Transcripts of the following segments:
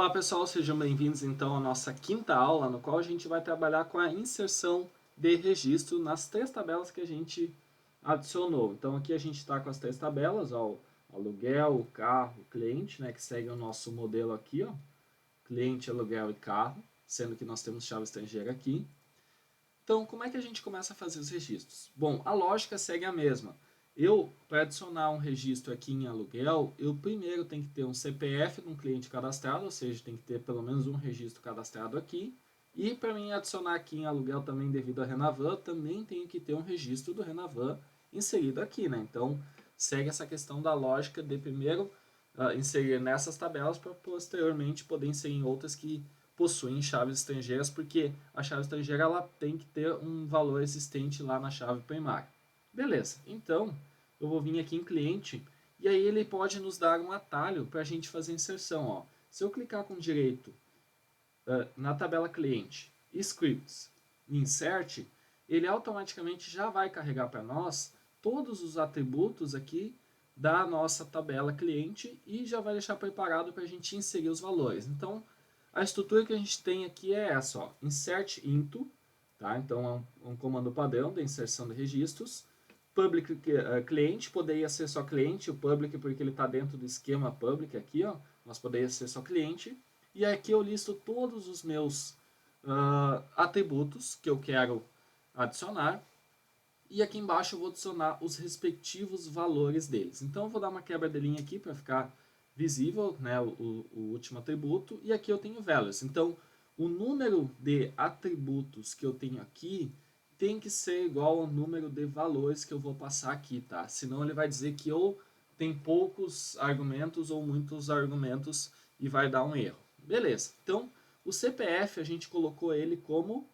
Olá pessoal, sejam bem-vindos então à nossa quinta aula, no qual a gente vai trabalhar com a inserção de registro nas três tabelas que a gente adicionou. Então aqui a gente está com as três tabelas, ó, o aluguel, o carro, o cliente, né, que segue o nosso modelo aqui, ó, cliente, aluguel e carro, sendo que nós temos chave estrangeira aqui. Então, como é que a gente começa a fazer os registros? Bom, a lógica segue a mesma. Para adicionar um registro aqui em aluguel, eu primeiro tenho que ter um CPF de um cliente cadastrado, ou seja, tem que ter pelo menos um registro cadastrado aqui. E para mim adicionar aqui em aluguel também devido a Renavan, também tenho que ter um registro do Renavan inserido aqui, né? Então, segue essa questão da lógica de primeiro inserir nessas tabelas para posteriormente poder inserir em outras que possuem chaves estrangeiras, porque a chave estrangeira ela tem que ter um valor existente lá na chave primária. Beleza, então eu vou vir aqui em cliente e aí ele pode nos dar um atalho para a gente fazer a inserção. Ó. Se eu clicar com direito na tabela cliente, scripts, insert, ele automaticamente já vai carregar para nós todos os atributos aqui da nossa tabela cliente e já vai deixar preparado para a gente inserir os valores. Então, a estrutura que a gente tem aqui é essa, ó, insert into, tá? Então é um comando padrão da inserção de registros. Public cliente, poderia ser só cliente, o public porque ele está dentro do esquema public aqui, ó, mas poderia ser só cliente. E aqui eu listo todos os meus atributos que eu quero adicionar. E aqui embaixo eu vou adicionar os respectivos valores deles. Então eu vou dar uma quebra de linha aqui para ficar visível, né, o último atributo. E aqui eu tenho values. Então o número de atributos que eu tenho aqui tem que ser igual ao número de valores que eu vou passar aqui, tá? Senão ele vai dizer que ou tem poucos argumentos ou muitos argumentos e vai dar um erro. Beleza. Então o CPF a gente colocou ele como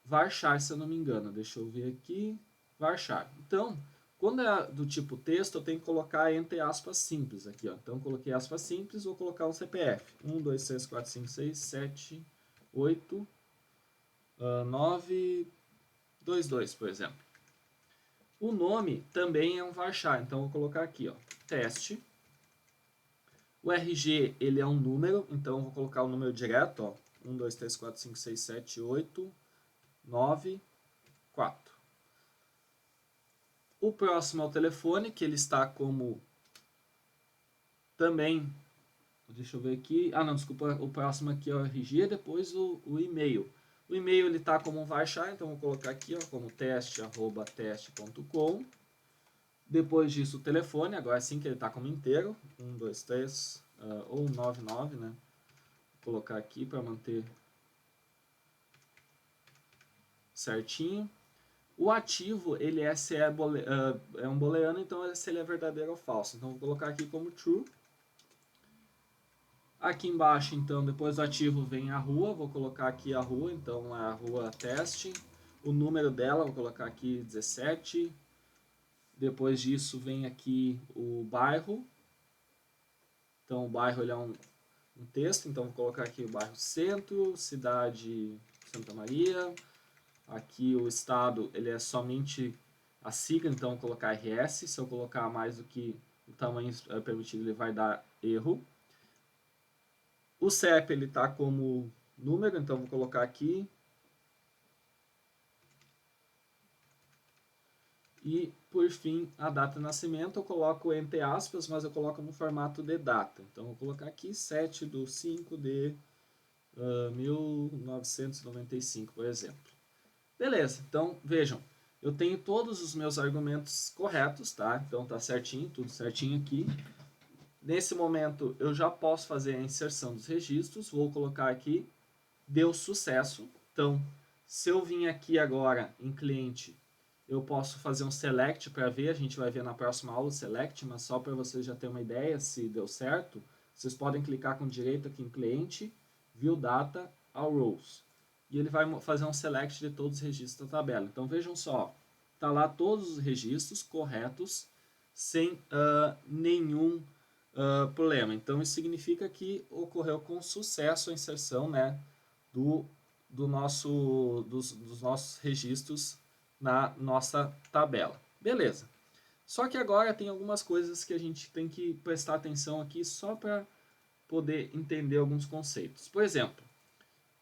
varchar, se eu não me engano. Deixa eu ver aqui. Varchar. Então, quando é do tipo texto, eu tenho que colocar entre aspas simples aqui. Ó. Então, coloquei aspas simples, vou colocar um CPF. 1, 2, 3, 4, 5, 6, 7, 8, 9, 2, 2, por exemplo. O nome também é um varchar, então vou colocar aqui, ó, teste. O RG, ele é um número, então vou colocar o número direto, ó, 1, 2, 3, 4, 5, 6, 7, 8, 9, 4. O próximo é o telefone, que ele está como também, deixa eu ver aqui, não, desculpa, o próximo aqui é o RG, depois o e-mail. O e-mail ele está como um varchar, então vou colocar aqui ó, como teste@teste.com. Depois disso o telefone, agora sim que ele está como inteiro, 1, 2, 3, ou 99, né? Vou colocar aqui para manter certinho. O ativo, ele é se é um booleano, então se ele é verdadeiro ou falso. Então vou colocar aqui como true. Aqui embaixo, então, depois do ativo vem a rua, vou colocar aqui a rua, então é a rua teste. O número dela, vou colocar aqui 17. Depois disso vem aqui o bairro. Então o bairro ele é um texto, então vou colocar aqui o bairro Centro, cidade Santa Maria. Aqui o estado ele é somente a sigla, então vou colocar RS. Se eu colocar mais do que o tamanho permitido, ele vai dar erro. O CEP ele está como número, então vou colocar aqui. E, por fim, a data de nascimento eu coloco entre aspas, mas eu coloco no formato de data. Então, vou colocar aqui 7 de 5 de 1995, por exemplo. Beleza, então, vejam, eu tenho todos os meus argumentos corretos, tá? Então, tá certinho, tudo certinho aqui. Nesse momento, eu já posso fazer a inserção dos registros. Vou colocar aqui, deu sucesso. Então, se eu vim aqui agora em cliente, eu posso fazer um select para ver, a gente vai ver na próxima aula o select, mas só para vocês já terem uma ideia se deu certo, vocês podem clicar com direito aqui em cliente, view data, all rows. E ele vai fazer um select de todos os registros da tabela. Então vejam só, tá lá todos os registros corretos, sem nenhum problema. Então isso significa que ocorreu com sucesso a inserção, né, dos nossos registros na nossa tabela. Beleza. Só que agora tem algumas coisas que a gente tem que prestar atenção aqui só para poder entender alguns conceitos. Por exemplo,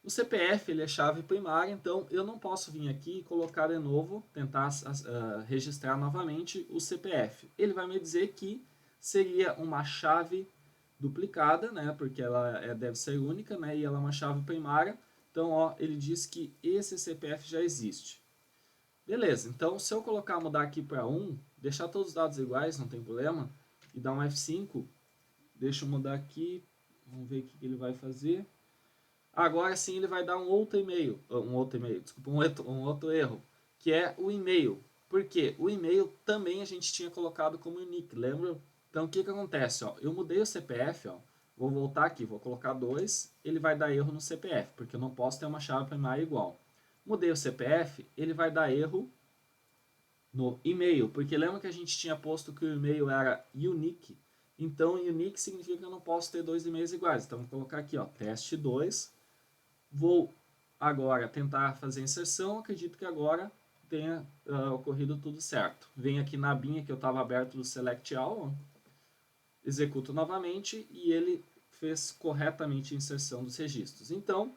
o CPF ele é chave primária, então eu não posso vir aqui e colocar de novo, tentar registrar novamente o CPF. Ele vai me dizer que seria uma chave duplicada, né, porque ela deve ser única, né, e ela é uma chave primária. Então, ó, ele diz que esse CPF já existe. Beleza, então se eu colocar mudar aqui para 1, deixar todos os dados iguais, não tem problema, e dar um F5, deixa eu mudar aqui, vamos ver o que ele vai fazer. Agora sim ele vai dar um outro e-mail, desculpa, um outro erro, que é o e-mail. Por quê? O e-mail também a gente tinha colocado como unique, lembra? Então o que acontece? Ó, eu mudei o CPF, ó, vou voltar aqui, vou colocar 2, ele vai dar erro no CPF, porque eu não posso ter uma chave primária igual. Mudei o CPF, ele vai dar erro no e-mail, porque lembra que a gente tinha posto que o e-mail era unique, então unique significa que eu não posso ter dois e-mails iguais. Então vou colocar aqui, ó, teste 2. Vou agora tentar fazer a inserção, acredito que agora tenha ocorrido tudo certo. Venho aqui na abinha que eu estava aberto do Select All, executo novamente e ele fez corretamente a inserção dos registros. Então,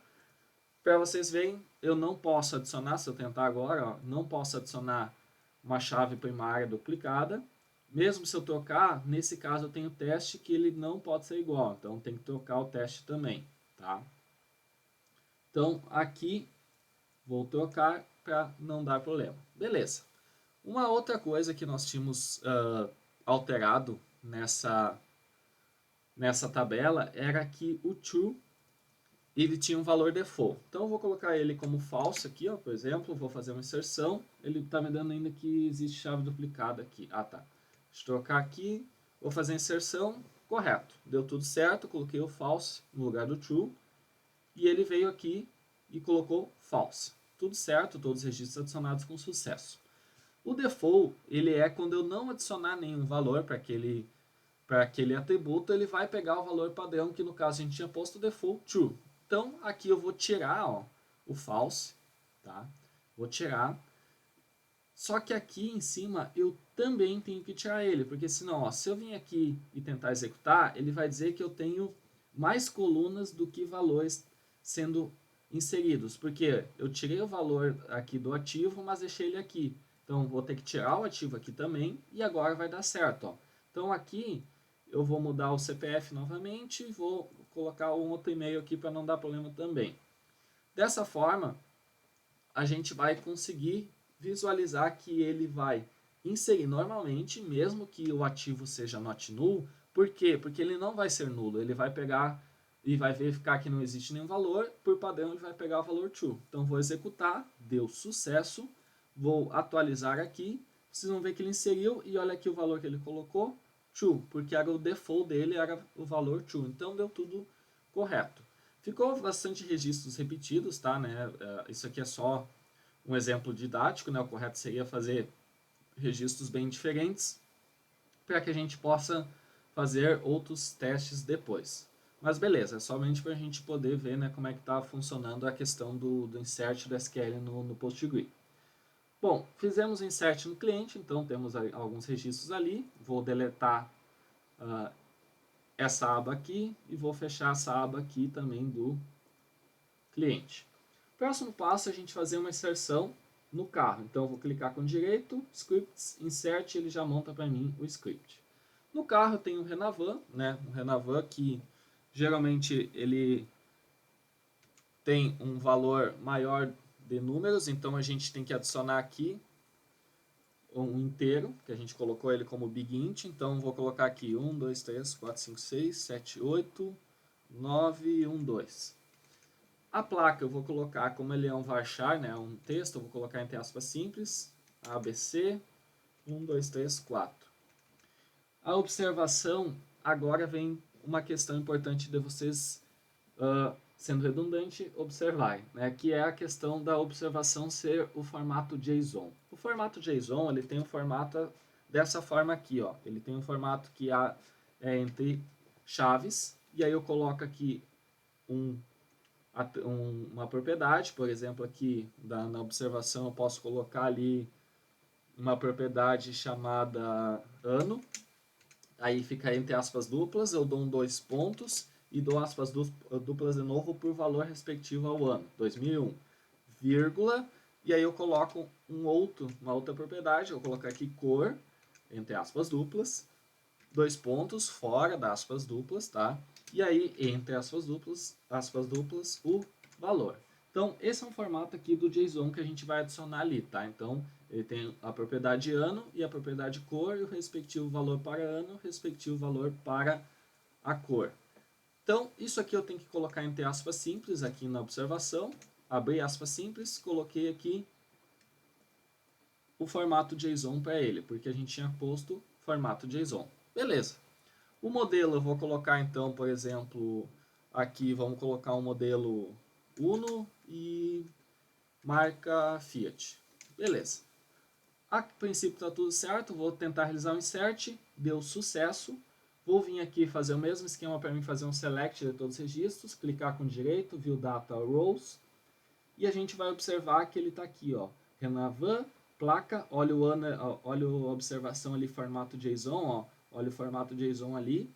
para vocês verem, eu não posso adicionar, se eu tentar agora, ó, não posso adicionar uma chave primária duplicada. Mesmo se eu trocar, nesse caso eu tenho teste que ele não pode ser igual, então tem que trocar o teste também, tá? Então, aqui, vou trocar para não dar problema. Beleza. Uma outra coisa que nós tínhamos alterado nessa tabela era que o true ele tinha um valor default. Então, eu vou colocar ele como false aqui, ó, por exemplo. Vou fazer uma inserção. Ele está me dando ainda que existe chave duplicada aqui. Ah, tá. Deixa eu trocar aqui. Vou fazer a inserção. Correto. Deu tudo certo. Coloquei o false no lugar do true. E ele veio aqui e colocou false. Tudo certo, todos os registros adicionados com sucesso. O default, ele é quando eu não adicionar nenhum valor para aquele atributo, ele vai pegar o valor padrão, que no caso a gente tinha posto default true. Então, aqui eu vou tirar, ó, o false, tá? Vou tirar. Só que aqui em cima eu também tenho que tirar ele, porque senão, ó, se eu vir aqui e tentar executar, ele vai dizer que eu tenho mais colunas do que valores sendo inseridos, porque eu tirei o valor aqui do ativo, mas deixei ele aqui. Então, vou ter que tirar o ativo aqui também, e agora vai dar certo, ó. Então, aqui eu vou mudar o CPF novamente, e vou colocar um outro e-mail aqui para não dar problema também. Dessa forma, a gente vai conseguir visualizar que ele vai inserir normalmente, mesmo que o ativo seja not null. Por quê? Porque ele não vai ser nulo, ele vai pegar e vai verificar que não existe nenhum valor, por padrão ele vai pegar o valor true. Então vou executar, deu sucesso, vou atualizar aqui, vocês vão ver que ele inseriu e olha aqui o valor que ele colocou, true, porque era o default dele, era o valor true, então deu tudo correto. Ficou bastante registros repetidos, tá, né? Isso aqui é só um exemplo didático, né? O correto seria fazer registros bem diferentes para que a gente possa fazer outros testes depois. Mas beleza, é somente para a gente poder ver, né, como é que está funcionando a questão do insert do SQL no PostgreSQL. Bom, fizemos o insert no cliente, então temos alguns registros ali. Vou deletar essa aba aqui e vou fechar essa aba aqui também do cliente. Próximo passo é a gente fazer uma inserção no carro. Então eu vou clicar com direito, Scripts, Insert, ele já monta para mim o script. No carro tem um Renavan, né? Um Renavan que geralmente ele tem um valor maior de números, então a gente tem que adicionar aqui um inteiro, que a gente colocou ele como big int, então vou colocar aqui 1, 2, 3, 4, 5, 6, 7, 8, 9, 1, 2. A placa eu vou colocar, como ele é um varchar, né, um texto, eu vou colocar entre aspas simples, ABC, 1, 2, 3, 4. A observação, agora vem uma questão importante de vocês, sendo redundante, observar, né, que é a questão da observação ser o formato JSON. O formato JSON, ele tem um formato dessa forma aqui, ó. Ele tem um formato que é entre chaves, e aí eu coloco aqui uma propriedade, por exemplo, aqui na observação eu posso colocar ali uma propriedade chamada ano, aí fica entre aspas duplas, eu dou 2 pontos, e dou aspas duplas de novo por valor respectivo ao ano, 2001, vírgula, e aí eu coloco uma outra propriedade, eu vou colocar aqui cor, entre aspas duplas, dois pontos, fora das aspas duplas, tá? E aí, entre aspas duplas, o valor. Então, esse é um formato aqui do JSON que a gente vai adicionar ali, tá? Então, ele tem a propriedade ano e a propriedade cor e o respectivo valor para ano, o respectivo valor para a cor. Então, isso aqui eu tenho que colocar entre aspas simples aqui na observação. Abri aspas simples, coloquei aqui o formato JSON para ele, porque a gente tinha posto formato JSON. Beleza. O modelo eu vou colocar então, por exemplo, aqui vamos colocar um modelo Uno e marca Fiat. Beleza. A princípio está tudo certo, vou tentar realizar um insert, deu sucesso. Vou vir aqui fazer o mesmo esquema para mim fazer um select de todos os registros, clicar com direito, view data rows, e a gente vai observar que ele está aqui, ó, Renavan, placa, olha o ano, olha a observação ali, formato JSON, ó, olha o formato JSON ali,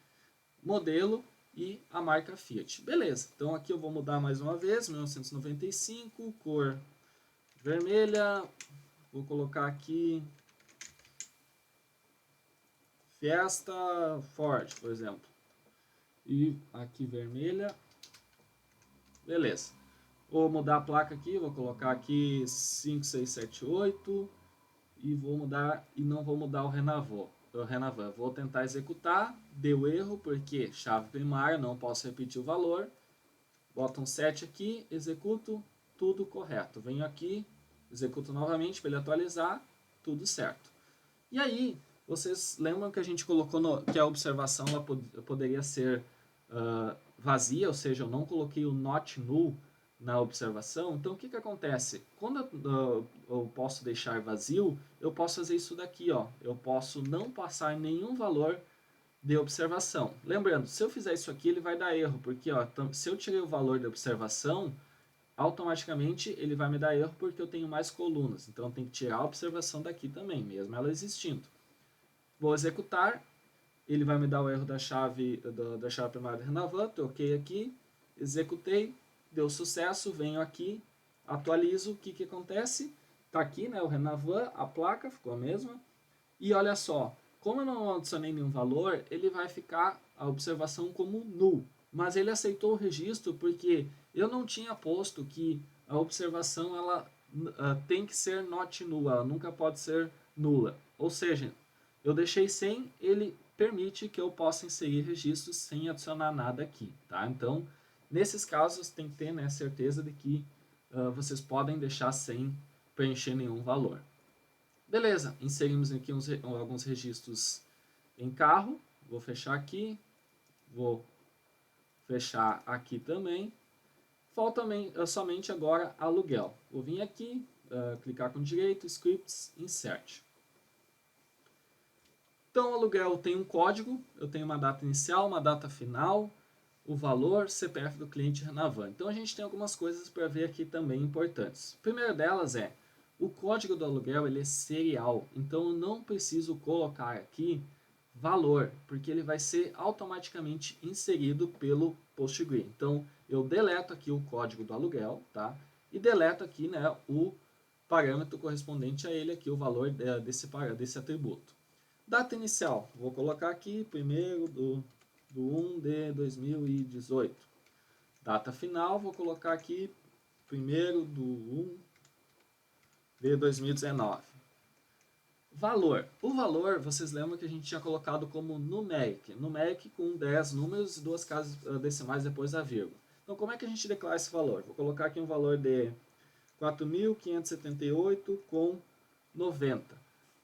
modelo e a marca Fiat. Beleza, então aqui eu vou mudar mais uma vez, 1995, cor vermelha, vou colocar aqui Fiesta Ford, por exemplo. E aqui vermelha. Beleza. Vou mudar a placa aqui, vou colocar aqui 5678 e vou mudar e não vou mudar o Renavan. Vou tentar executar, deu erro porque chave primária, não posso repetir o valor. Boto um 7 aqui, executo, tudo correto. Venho aqui, executo novamente para ele atualizar, tudo certo. E aí, vocês lembram que a gente colocou que a observação ela poderia ser vazia, ou seja, eu não coloquei o not null na observação. Então, o que acontece? Quando eu posso deixar vazio, eu posso fazer isso daqui, ó. Eu posso não passar nenhum valor de observação. Lembrando, se eu fizer isso aqui, ele vai dar erro, porque ó, se eu tirei o valor de observação, automaticamente ele vai me dar erro porque eu tenho mais colunas. Então, eu tenho que tirar a observação daqui também, mesmo ela existindo. Vou executar, ele vai me dar o erro da chave primária do Renavan, troquei aqui, executei, deu sucesso, venho aqui, atualizo, o que acontece? Está aqui, né, o Renavan, a placa ficou a mesma, e olha só, como eu não adicionei nenhum valor, ele vai ficar a observação como null, mas ele aceitou o registro porque eu não tinha posto que a observação ela tem que ser not null, ela nunca pode ser nula, ou seja, eu deixei sem, ele permite que eu possa inserir registros sem adicionar nada aqui, tá? Então, nesses casos, tem que ter, né, certeza de que vocês podem deixar sem preencher nenhum valor. Beleza, inserimos aqui alguns registros em carro, vou fechar aqui, vou fechar aqui também. Falta somente agora aluguel. Vou vir aqui, clicar com direito, scripts, insert. Então, o aluguel tem um código, eu tenho uma data inicial, uma data final, o valor, CPF do cliente Renavan. Então, a gente tem algumas coisas para ver aqui também importantes. A primeira delas é, o código do aluguel ele é serial, então eu não preciso colocar aqui valor, porque ele vai ser automaticamente inserido pelo PostGrid. Então, eu deleto aqui o código do aluguel, tá? E deleto aqui, né, o parâmetro correspondente a ele, aqui, o valor desse atributo. Data inicial, vou colocar aqui, 1º do 1 de 2018. Data final, vou colocar aqui, 1º do 1 de 2019. Valor. O valor, vocês lembram que a gente tinha colocado como numeric. Numeric com 10 números e 2 casas decimais depois da vírgula. Então, como é que a gente declara esse valor? Vou colocar aqui um valor de 4.578,90.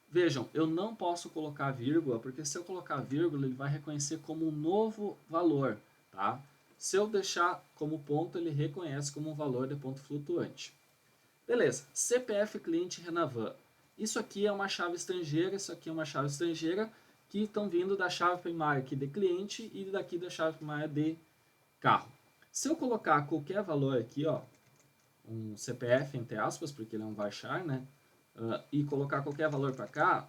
Vejam, eu não posso colocar vírgula, porque se eu colocar vírgula, ele vai reconhecer como um novo valor, tá? Se eu deixar como ponto, ele reconhece como um valor de ponto flutuante. Beleza, CPF cliente Renavan. Isso aqui é uma chave estrangeira, isso aqui é uma chave estrangeira, que estão vindo da chave primária aqui de cliente e daqui da chave primária de carro. Se eu colocar qualquer valor aqui, ó, um CPF, entre aspas, porque ele é um varchar, né? E colocar qualquer valor para cá,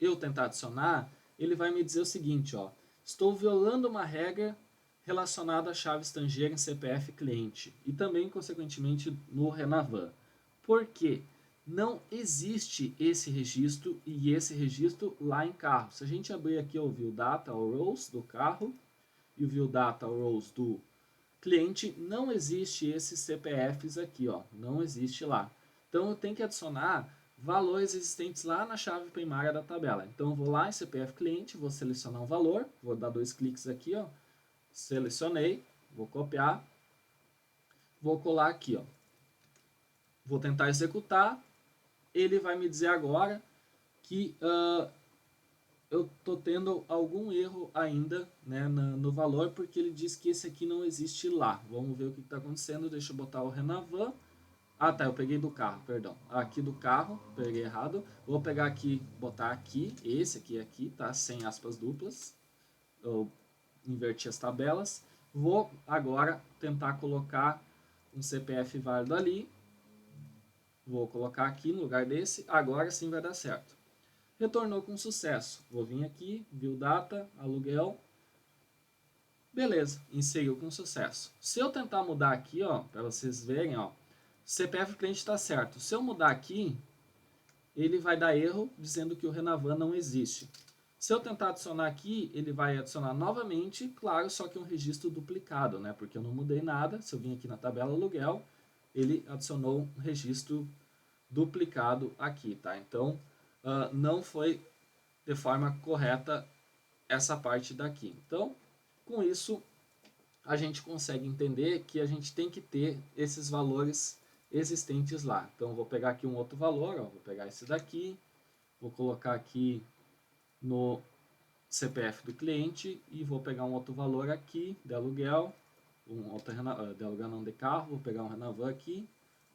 eu tentar adicionar, ele vai me dizer o seguinte, ó, estou violando uma regra relacionado à chave estrangeira em CPF cliente e também, consequentemente, no Renavan. Por quê? Não existe esse registro e esse registro lá em carro. Se a gente abrir aqui o View Data Rows do carro e o View Data Rows do cliente, não existe esses CPFs aqui, ó, não existe lá. Então eu tenho que adicionar valores existentes lá na chave primária da tabela. Então eu vou lá em CPF cliente, vou selecionar um valor, vou dar 2 cliques aqui, ó, selecionei, vou copiar, vou colar aqui, ó. Vou tentar executar, ele vai me dizer agora que eu estou tendo algum erro ainda, né, no valor, porque ele diz que esse aqui não existe lá. Vamos ver o que está acontecendo, deixa eu botar o Renavan. Ah, tá, eu peguei do carro, perdão. Aqui do carro, peguei errado. Vou pegar aqui, botar aqui, esse aqui, tá, sem aspas duplas. Eu inverti as tabelas. Vou agora tentar colocar um CPF válido ali. Vou colocar aqui no lugar desse, agora sim vai dar certo. Retornou com sucesso. Vou vir aqui, View Data, aluguel. Beleza, inseriu com sucesso. Se eu tentar mudar aqui, ó, para vocês verem, ó, CPF cliente está certo. Se eu mudar aqui, ele vai dar erro dizendo que o Renavan não existe. Se eu tentar adicionar aqui, ele vai adicionar novamente, claro, só que um registro duplicado, né? Porque eu não mudei nada. Se eu vim aqui na tabela aluguel, ele adicionou um registro duplicado aqui, tá? Então, não foi de forma correta essa parte daqui. Então, com isso, a gente consegue entender que a gente tem que ter esses valores existentes lá. Então, vou pegar aqui um outro valor, ó, vou pegar esse daqui, vou colocar aqui no CPF do cliente e vou pegar um outro valor aqui de aluguel, de aluguel não, de carro, vou pegar um Renavan aqui,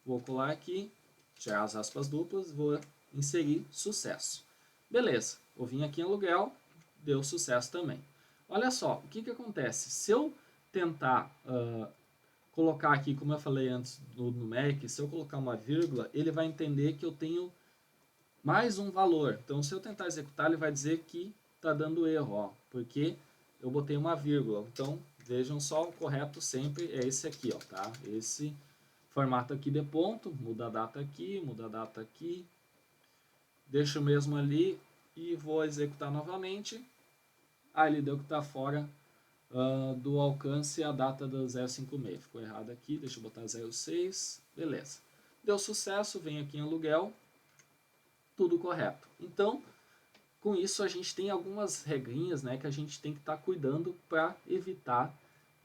vou colar aqui, tirar as aspas duplas, vou inserir sucesso. Beleza, vou vir aqui em aluguel, deu sucesso também. Olha só, o que acontece? Se eu tentar colocar aqui, como eu falei antes do numeric, se eu colocar uma vírgula, ele vai entender que eu tenho mais um valor. Então, se eu tentar executar, ele vai dizer que está dando erro, ó, porque eu botei uma vírgula. Então, vejam só, o correto sempre é esse aqui, ó, tá? Esse formato aqui de ponto, muda a data aqui, deixo mesmo ali e vou executar novamente. Ah, ele deu que está fora do alcance a data do 056. Ficou errado aqui, deixa eu botar 06, beleza. Deu sucesso, vem aqui em aluguel, tudo correto. Então, com isso a gente tem algumas regrinhas, né, que a gente tem que estar cuidando para evitar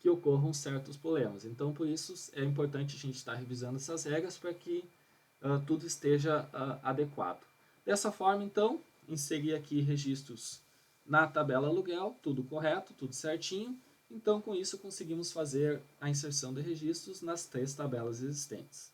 que ocorram certos problemas. Então, por isso é importante a gente estar revisando essas regras para que tudo esteja adequado. Dessa forma, então, inseri aqui registros na tabela aluguel, tudo correto, tudo certinho. Então, com isso, conseguimos fazer a inserção de registros nas 3 tabelas existentes.